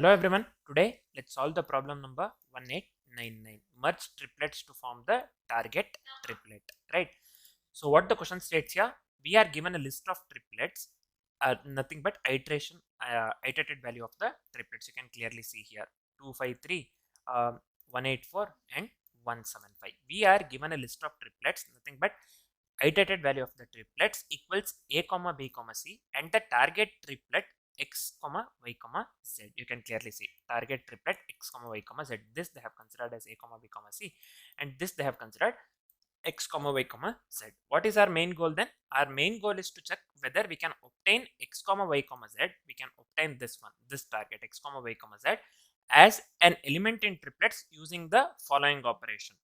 Hello everyone, today let's solve the problem number 1899. Merge triplets to form the target triplet, right? So what the question states here, we are given a list of triplets, nothing but iterated value of the triplets. You can clearly see here 253, 184 and 175. We are given a list of triplets, nothing but iterated value of the triplets equals a comma b comma c, and the target triplet x comma y comma z. You can clearly see target triplet x comma y comma z. This they have considered as a comma b comma c, and this they have considered x comma y comma z. What is our main goal then? Our main goal is to check whether we can obtain x comma y comma z. We can obtain this one, this target x comma y comma z as an element in triplets using the following operation.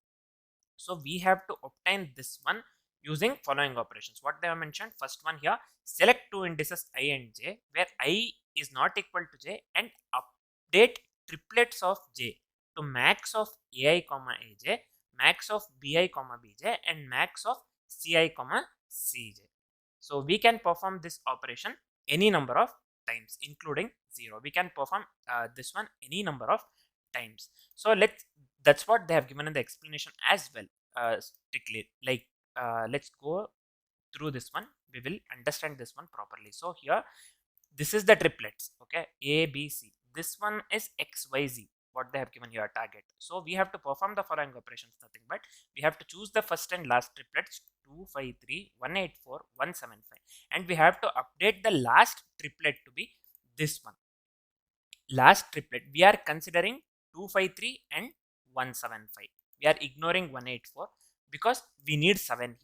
So we have to obtain this one using following operations. What they have mentioned, first one here, select two indices I and j where I is not equal to j and update triplets of j to max of ai comma aj, max of bi comma bj and max of ci comma cj. So we can perform this operation any number of times including 0. We can perform this one any number of times. So that's what they have given in the explanation as well. Strictly, like let's go through this one. We will understand this one properly. So here, this is the triplets, okay, a b c. This one is x y z, what they have given here target. So we have to perform the following operations, nothing but we have to choose the first and last triplets 253 184 175, and we have to update the last triplet to be this one. Last triplet we are considering 253 and 175. We are ignoring 184 because we need 7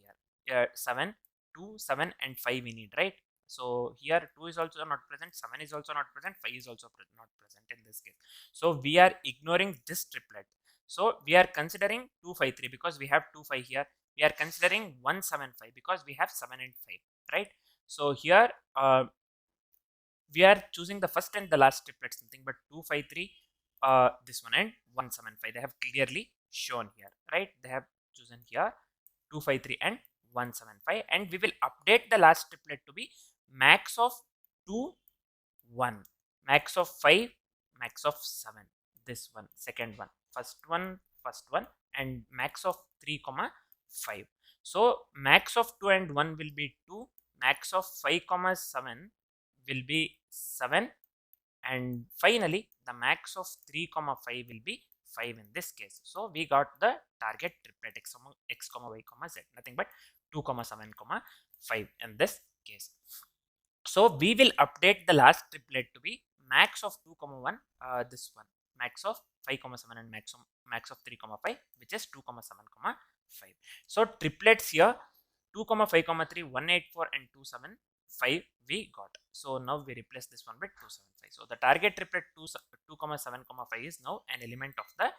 here. 7, 2, 7 and 5 we need, right? So here 2 is also not present, 7 is also not present, 5 is also not present in this case. So we are ignoring this triplet. So we are considering 253 because we have 2 5 here. We are considering 175 because we have 7 and 5, right? So here we are choosing the first and the last triplets, nothing but 253, this one and 175. They have clearly shown here, right? They have chosen here 253 and 175, and we will update the last triplet to be max of 2 1, max of 5, max of 7. This one, second one, first one, and max of 3 comma 5. So max of 2 and 1 will be 2, max of 5 comma 7 will be 7, and finally the max of 3 comma 5 will be 5 in this case. So we got the target triplet x comma y comma z, nothing but 2 comma 7 comma 5 in this case. So we will update the last triplet to be max of 2 comma 1, this one, max of 5 comma 7 and max of 3 comma 5, which is 2 comma 7 comma 5. So triplets here 2 comma 5 comma 3, 184 and 275 we got. So now we replace this one with 275. So the target triplet 2 comma 7 comma 5 is now an element of the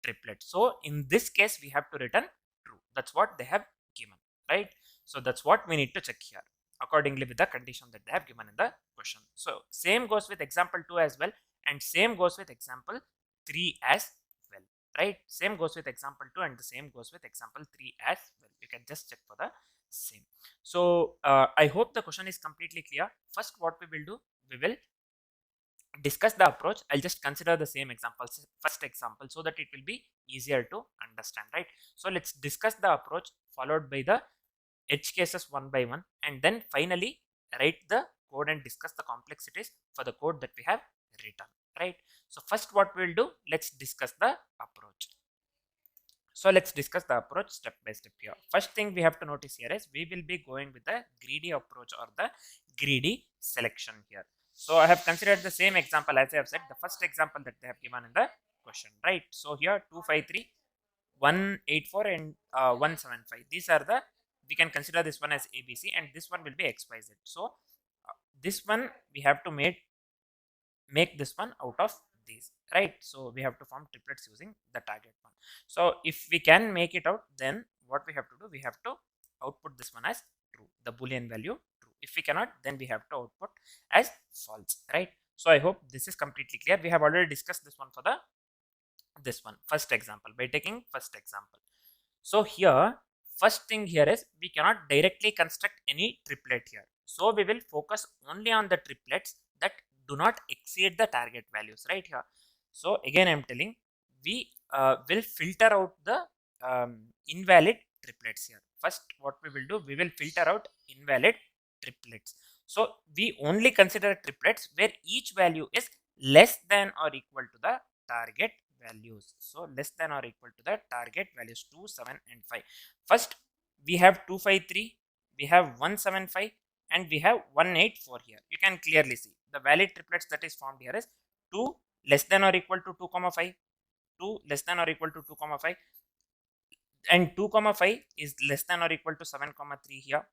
triplet. So in this case we have to return true. That's what they have given, right? So that's what we need to check here accordingly with the condition that they have given in the question. So same goes with example 2 as well, and same goes with example 3 as well, right? Same goes with example 2 and the same goes with example 3 as well. You can just check for the same. So I hope the question is completely clear. First, what we will do, we will discuss the approach. I'll just consider the same example, first example, so that it will be easier to understand, right? So let's discuss the approach followed by the edge cases one by one, and then finally write the code and discuss the complexities for the code that we have written, right? So first what we will do, let's discuss the approach. So let's discuss the approach step by step here. First thing we have to notice here is we will be going with the greedy approach or the greedy selection here. So I have considered the same example as I have said, the first example that they have given in the question, right? So here 253, 184 and 175. These are the, we can consider this one as ABC and this one will be XYZ. So this one we have to make this one out of these, right? So we have to form triplets using the target one. So if we can make it out, then what we have to do, we have to output this one as true, the boolean value true. If we cannot, then we have to output as false, right? So I hope this is completely clear. We have already discussed this one for the first example by taking first example. So here first thing here is we cannot directly construct any triplet here. So we will focus only on the triplets that do not exceed the target values right here. So again I'm telling, we will filter out the invalid triplets here. First what we will do, we will filter out invalid triplets. So we only consider triplets where each value is less than or equal to the target values. So less than or equal to the target values 2, 7 and 5. First we have 253, we have 175 and we have 184 here. You can clearly see the valid triplets that is formed here is 2 less than or equal to 2 comma 5, 2 less than or equal to 2 comma 5 and 2 comma 5 is less than or equal to 7 comma 3 here,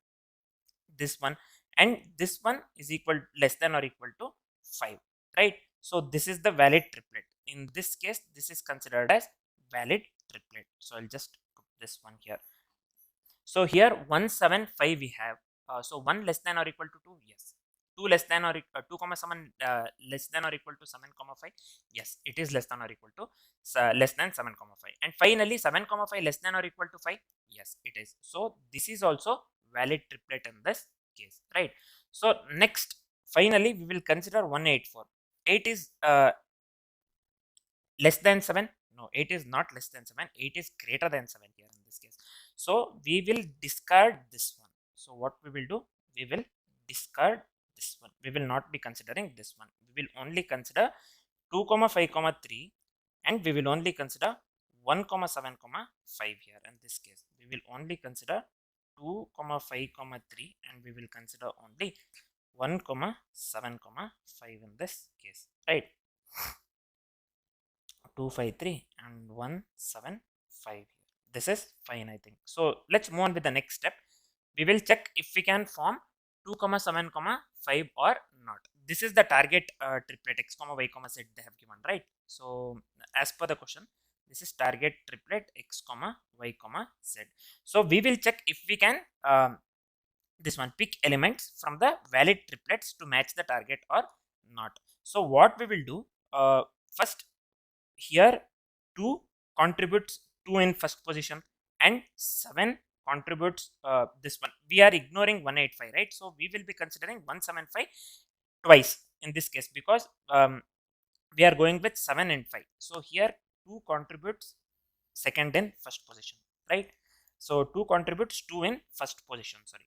this one, and this one is equal less than or equal to 5, right? So this is the valid triplet. In this case this is considered as valid triplet. So I'll just put this one here. So here 175 we have. So 1 less than or equal to 2, yes. 2 less than or 2 comma 7 less than or equal to 7 comma 5, yes, it is less than or equal to less than 7 comma 5. And finally 7 comma 5 less than or equal to 5, yes, it is. So this is also valid triplet in this case, right? So next, finally we will consider 184. 8 is less than 7, no, 8 is not less than 7, 8 is greater than 7 here in this case. So we will discard this one. So what we will do, we will discard this one. We will not be considering this one. We will only consider 2 comma 5 comma 3 and we will only consider 1 comma 7 comma 5 here in this case. We will only consider 2 comma 5 comma 3 and we will consider only 1 comma 7 comma 5 in this case, right? 253 and 175. This is fine, I think. So let's move on with the next step. We will check if we can form 2 comma 7 comma 5 or not. This is the target triplet x comma y comma z they have given, right? So as per the question, this is target triplet x comma y comma z. So we will check if we can this one pick elements from the valid triplets to match the target or not. So what we will do, first here 2 contributes 2 in first position and 7 contributes this one. We are ignoring 185, right? So we will be considering 175 twice in this case because we are going with 7 and 5. So here 2 contributes second in first position, right? So 2 contributes 2 in first position, sorry,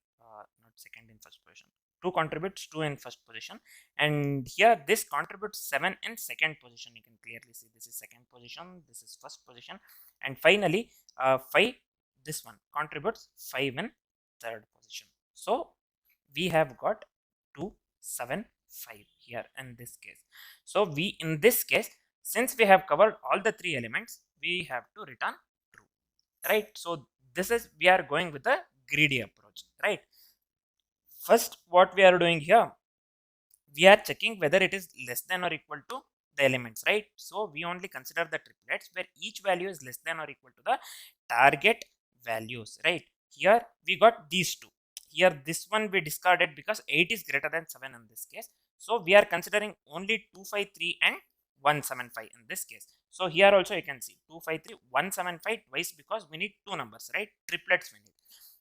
not second in first position. 2 contributes 2 in first position, and here this contributes 7 in second position. You can clearly see this is second position, this is first position, and finally 5, this one contributes 5 in third position. So we have got 2, 7, 5 here in this case. So we, in this case, since we have covered all the 3 elements, we have to return true, right? So this is, we are going with the greedy approach, right? First what we are doing here, we are checking whether it is less than or equal to the elements, right? So we only consider the triplets where each value is less than or equal to the target values, right? Here we got these two. Here this one we discarded because 8 is greater than 7 in this case. So we are considering only 253 and 175 in this case. So here also you can see 253, 175 twice because we need 2 numbers, right? Triplets we need.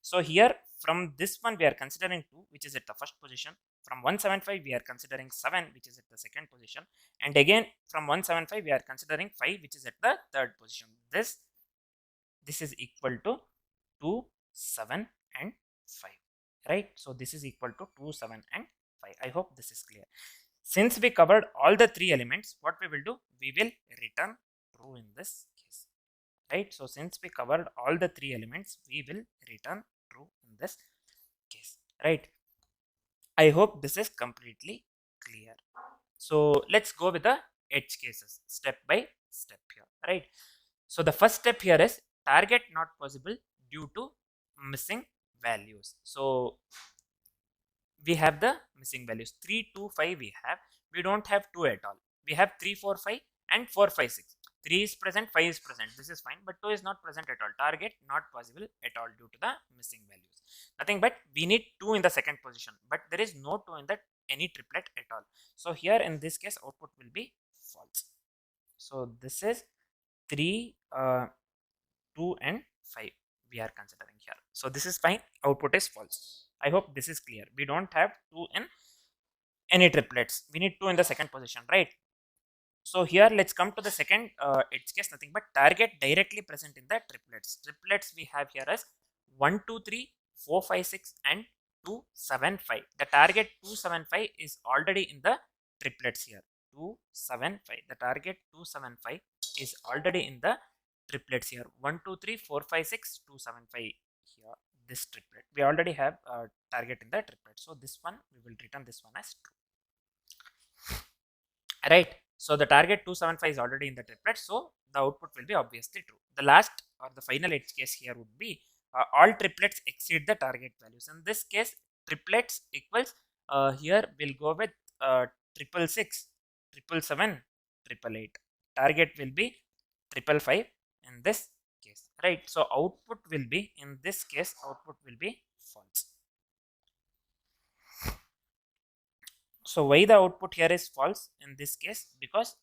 So here from this one we are considering 2, which is at the first position. From 175 we are considering 7, which is at the second position, and again from 175 we are considering 5, which is at the third position. This is equal to 2, 7 and 5, right? So this is equal to 2, 7 and 5. I hope this is clear. Since we covered all the 3 elements, what we will do, we will return true in this case, right? So since we covered all the 3 elements, we will return true in this case, right? I hope this is completely clear. So let's go with the edge cases step by step here, right? So the first step here is target not possible due to missing values. So we have the missing values 3, 2, 5 we don't have 2 at all. We have 3, 4, 5 and 4, 5, 6. 3 is present, 5 is present, this is fine, but 2 is not present at all. Target not possible at all due to the missing values. Nothing but we need 2 in the second position, but there is no 2 in that any triplet at all. So here in this case output will be false. So this is 3, 2 and 5 we are considering here. So this is fine, output is false. I hope this is clear. We don't have 2 in any triplets. We need 2 in the second position, right? So here let's come to the second edge case, nothing but target directly present in the triplets. Triplets we have here as 1, 2, 3, 4, 5, 6 and 2, 7, 5. The target 2, 7, 5 is already in the triplets here. 2, 7, 5. The target 2, 7, 5 is already in the triplets here. 1, 2, 3, 4, 5, 6, 2, 7, 5 here. This triplet. We already have a target in the triplet. So this one we will return this one as true. Right, so the target 275 is already in the triplet, so the output will be obviously true. The last or the final edge case here would be all triplets exceed the target values. In this case, triplets equals here we'll go with triple six, triple seven, triple eight. Target will be triple five in this case, right? So output will be, in this case, output will be false. So why the output here is false in this case? Because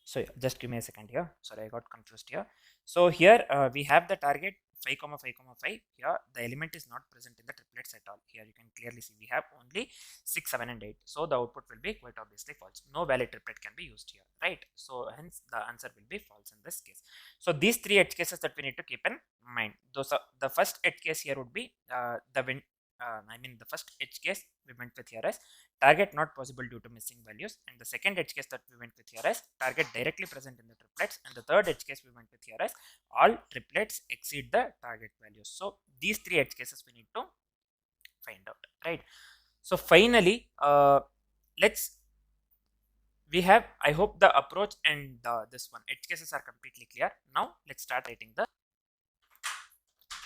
so just give me a second here. Sorry, I got confused here. So here we have the target 5, 5, 5. Here the element is not present in the triplets at all. Here you can clearly see we have only 6, 7 and 8. So the output will be quite obviously false. No valid triplet can be used here, right? So hence the answer will be false in this case. So these 3 edge cases that we need to keep in mind. Those are, the first edge case here would be the first edge case we went with here as target not possible due to missing values, and the second edge case that we went with here as target directly present in the triplets, and the third edge case we went with here as all triplets exceed the target values. So these 3 edge cases we need to find out, right? So finally we have, I hope the approach and this one edge cases are completely clear. Now let's start writing the.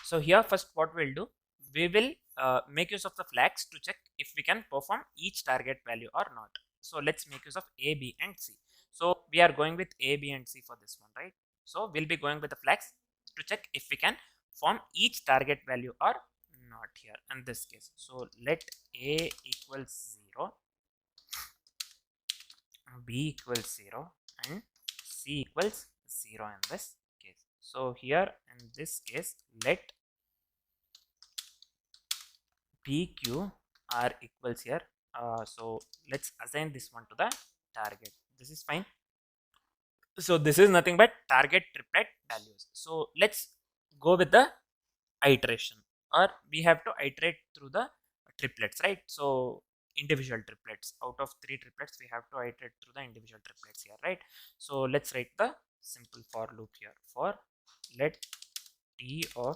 So here first what we'll do, we will make use of the flags to check if we can perform each target value or not. So let's make use of A, B and C. So we are going with A, B and C for this one, right? So we'll be going with the flags to check if we can form each target value or not here in this case. So let A equals 0, B equals 0 and C equals 0 in this case. So here in this case, let P, Q are equals here. So let's assign this one to the target. This is fine. So this is nothing but target triplet values. So let's go with the iteration, or we have to iterate through the triplets, right? So individual triplets, out of 3 triplets we have to iterate through the individual triplets here, right? So let's write the simple for loop here for let T of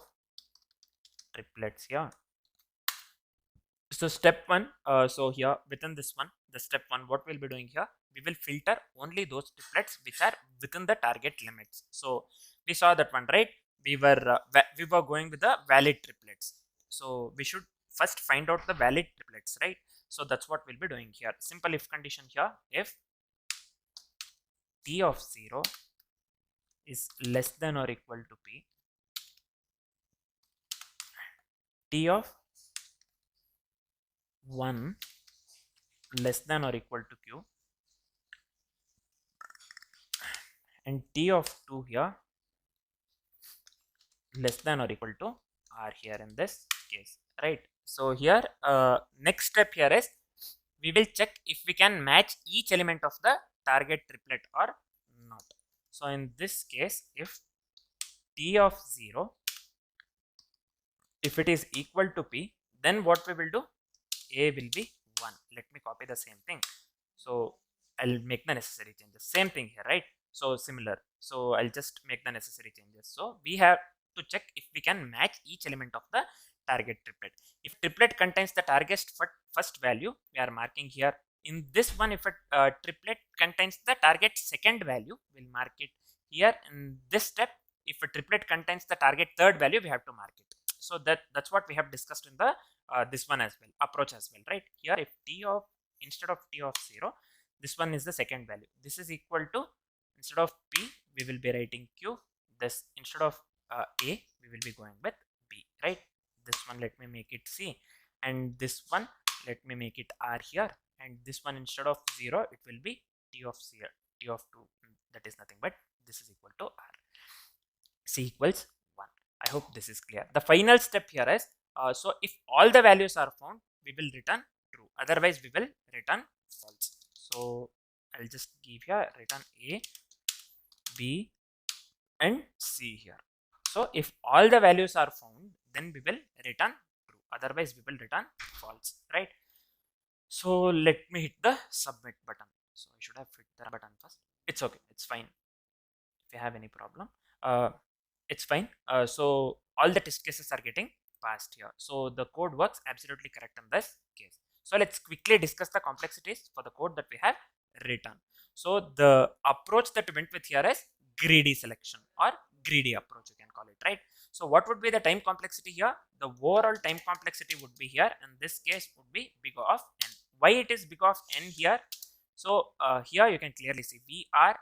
triplets here. So step 1, so here within this one, the step 1, what we'll be doing here, we will filter only those triplets which are within the target limits. So we saw that one, right? We were going with the valid triplets. So we should first find out the valid triplets, right? So that's what we'll be doing here. Simple if condition here, if T of 0 is less than or equal to P, T of 1 less than or equal to Q, and T of 2 here less than or equal to R here in this case, right? So here next step here is we will check if we can match each element of the target triplet or not. So in this case, if T of 0, if it is equal to P, then what we will do, A will be 1. Let me copy the same thing. So I'll make the necessary changes. Same thing here, right? So similar. So I'll just make the necessary changes. So we have to check if we can match each element of the target triplet. If triplet contains the target first value, we are marking here. In this one, if a triplet contains the target second value, we'll mark it here. In this step, if a triplet contains the target third value, we have to mark it. So that's what we have discussed in the this one as well, approach as well, right? Here if T of, instead of T of 0, this one is the second value. This is equal to, instead of P, we will be writing Q. This instead of A, we will be going with B, right? This one let me make it C, and this one let me make it R here, and this one instead of 0 it will be T of 0, T of 2, that is nothing but this is equal to R. c equals 1. I hope this is clear. The final step here is, so if all the values are found, we will return true, otherwise we will return false. So I'll just give here return a, b and c here. So if all the values are found, then we will return true, otherwise we will return false, right? So let me hit the submit button. So I should have hit the button first. It's okay, it's fine. If you have any problem, it's fine. So all the test cases are getting passed here. So the code works absolutely correct in this case. So let's quickly discuss the complexities for the code that we have written. So the approach that we went with here is greedy selection or greedy approach, you can call it, right? So what would be the time complexity here? The overall time complexity would be here, and this case would be big O of n. Why it is big O of n here? So here you can clearly see we are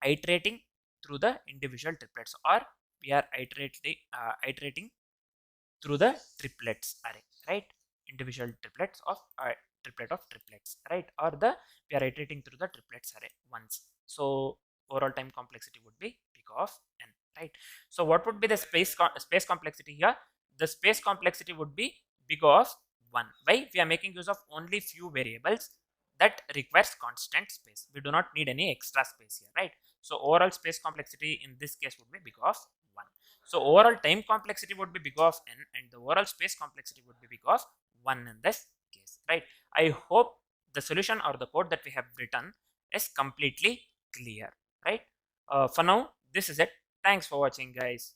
iterating through the individual triplets, or we are iterating through the triplets array, right? Individual triplets of triplet of triplets, right? Or the we are iterating through the triplets array once. So overall time complexity would be big O of n, right? So what would be the space complexity here? The space complexity would be big O of 1. Why? We are making use of only few variables that requires constant space. We do not need any extra space here, right? So overall space complexity in this case would be big O of 1. So overall time complexity would be big O of n, and the overall space complexity would be big O of 1 in this case, right? I hope the solution or the code that we have written is completely clear, right? For now, this is it. Thanks for watching, guys.